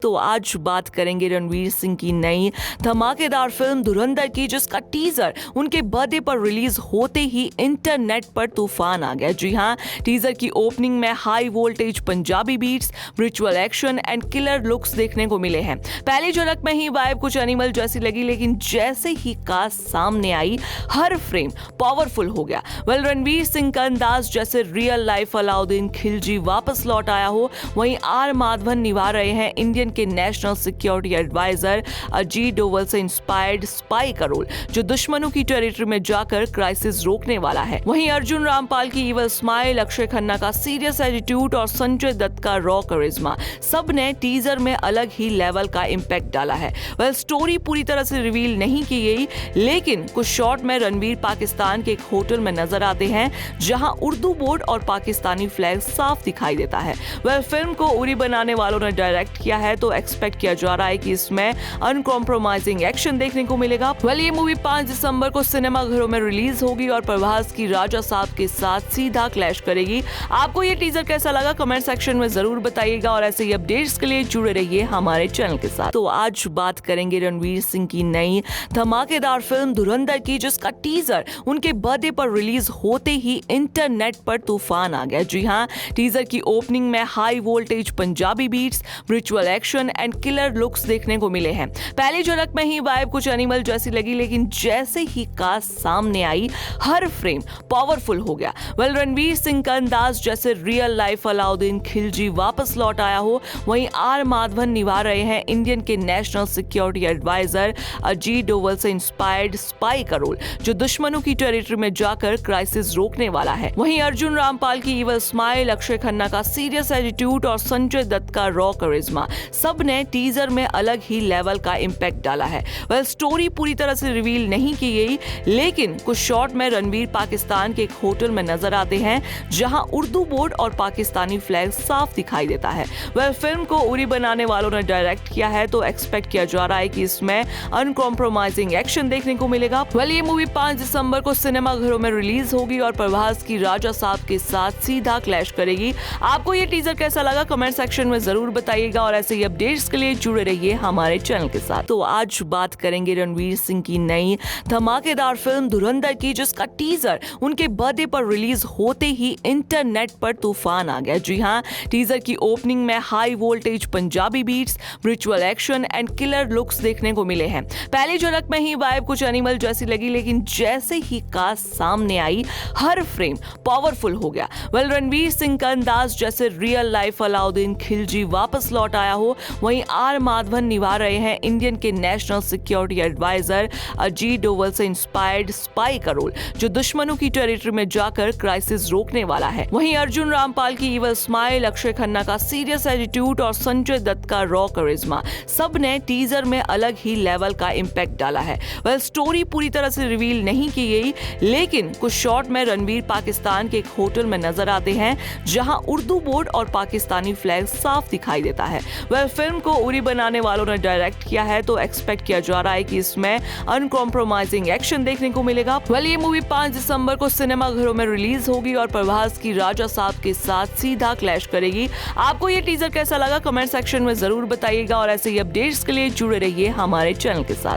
तो आज बात करेंगे रणवीर सिंह की नई धमाकेदार फिल्म धुरंधर की, जिसका टीजर उनके बर्थडे पर रिलीज होते ही इंटरनेट पर तूफान आ गया। जी हाँ, टीजर की ओपनिंग में high voltage Punjabi beats, ritual action and killer looks देखने को मिले हैं। पहली झलक में ही वाइब कुछ एनिमल जैसी लगी, लेकिन जैसे ही कास्ट सामने आई हर फ्रेम पावरफुल हो गया। रणवीर सिंह का अंदाज जैसे रियल लाइफ अलाउद्दीन खिलजी वापस लौट आया हो, वहीं आर माधवन निभा रहे हैं इंडियन के national security adviser Ajit Doval से इंस्पायर्ड स्पाई का रोल, जो दुश्मनों की टेरिटरी में जाकर क्राइसिस रोकने वाला है। वहीं अर्जुन रामपाल की इवल स्माइल, अक्षय खन्ना का सीरियस एटीट्यूड और संजय दत्त का रॉ करिश्मा, सब ने टीजर में अलग ही लेवल का इंपैक्ट डाला है। स्टोरी पूरी तरह से रिवील नहीं की गई, लेकिन कुछ शॉट में रणवीर पाकिस्तान के एक होटल में नजर आते हैं, जहां उर्दू बोर्ड और पाकिस्तानी फ्लैग साफ दिखाई देता है। फिल्म को उरी बनाने वालों ने डायरेक्ट किया है, तो एक्सपेक्ट किया जा रहा है कि इसमें अनकॉम्प्रोमाइजिंग एक्शन देखने को मिलेगा। ये मूवी 5 दिसंबर को सिनेमाघरों में रिलीज होगी और प्रभास की राजा साहब के साथ सीधा क्लैश करेगी। आपको ये टीजर कैसा लगा कमेंट सेक्शन में जरूर बताइएगा, और ऐसे ही अपडेट्स के लिए जुड़े रहिए हमारे चैनल के साथ। तो आज बात करेंगे रणवीर सिंह की नई धमाकेदार फिल्म धुरंधर की, जिसका टीजर उनके बर्थडे पर रिलीज होते ही इंटरनेट पर तूफान आ गया। जी हाँ, टीजर की ओपनिंग में high voltage Punjabi beats, ritual action and killer looks देखने को मिले हैं। पहली झलक में ही वाइब कुछ एनिमल जैसी लगी, लेकिन जैसे ही कास्ट सामने आई हर फ्रेम पावरफुल हो गया। रणवीर सिंह का अंदाज जैसे रियल लाइफ अलाउद्दीन खिलजी वापस लौट आया हो, वहीं आर माधवन निभा रहे हैं इंडियन के national security adviser Ajit Doval से इंस्पायर्ड स्पाई का रोल, जो दुश्मनों की टेरिटरी में जाकर क्राइसिस रोकने वाला है। वहीं अर्जुन रामपाल की इवल स्माइल, अक्षय खन्ना का सीरियस एटीट्यूड और संजय दत्त का रॉ करिश्मा, सब ने टीजर में अलग ही लेवल का इंपैक्ट डाला है। स्टोरी पूरी तरह से रिवील नहीं की गई, लेकिन कुछ शॉट में रणवीर पाकिस्तान के एक होटल में नजर आते हैं, जहां उर्दू बोर्ड और पाकिस्तानी फ्लैग साफ दिखाई देता है। फिल्म को उरी बनाने वालों ने डायरेक्ट किया है, तो एक्सपेक्ट किया जा रहा है कि इसमें अनकॉम्प्रोमाइजिंग एक्शन देखने को मिलेगा। ये मूवी 5 दिसंबर को सिनेमाघरों में रिलीज होगी और प्रभास की राजा साहब के साथ सीधा क्लैश करेगी। आपको ये टीजर कैसा लगा कमेंट सेक्शन में जरूर बताइएगा, और ऐसे ही अपडेट्स के लिए जुड़े रहिए हमारे चैनल के साथ। तो आज बात करेंगे रणवीर सिंह की नई धमाकेदार फिल्म धुरंधर की, जिसका टीजर उनके बर्थडे पर रिलीज होते ही इंटरनेट पर तूफान आ गया। जी हाँ, टीजर की ओपनिंग में high voltage Punjabi beats, ritual action and killer looks देखने को मिले हैं। पहली झलक में ही वाइब कुछ एनिमल जैसी लगी, लेकिन जैसे ही कास्ट सामने आई हर फ्रेम पावरफुल हो गया। रणवीर सिंह का अंदाज जैसे रियल लाइफ अलाउद्दीन खिलजी वापस लौट आया हो, वहीं आर माधवन निभा रहे हैं इंडियन के national security adviser Ajit Doval से इंस्पायर्ड स्पाई का रोल, जो दुश्मनों की टेरिटरी में जाकर क्राइसिस रोकने वाला है। वहीं अर्जुन रामपाल की इवल स्माइल, अक्षय खन्ना का सीरियस एटीट्यूड और संजय दत्त का रॉ करिश्मा, सब ने टीजर में अलग ही लेवल का इंपैक्ट डाला है। स्टोरी पूरी तरह से रिवील नहीं की गई, लेकिन कुछ शॉट में रणवीर पाकिस्तान के एक होटल में नजर आते हैं, जहां उर्दू बोर्ड और पाकिस्तानी फ्लैग साफ दिखाई देता है। फिल्म को उरी बनाने वालों ने डायरेक्ट किया है, तो एक्सपेक्ट किया जा रहा है कि इसमें अनकॉम्प्रोमाइजिंग एक्शन देखने को मिलेगा। ये मूवी 5 दिसंबर को सिनेमाघरों में रिलीज होगी और प्रभास की राजा साहब के साथ सीधा क्लैश करेगी। आपको ये टीजर कैसा लगा कमेंट सेक्शन में जरूर बताइएगा, और ऐसे ही अपडेट्स के लिए जुड़े रहिए हमारे चैनल के साथ।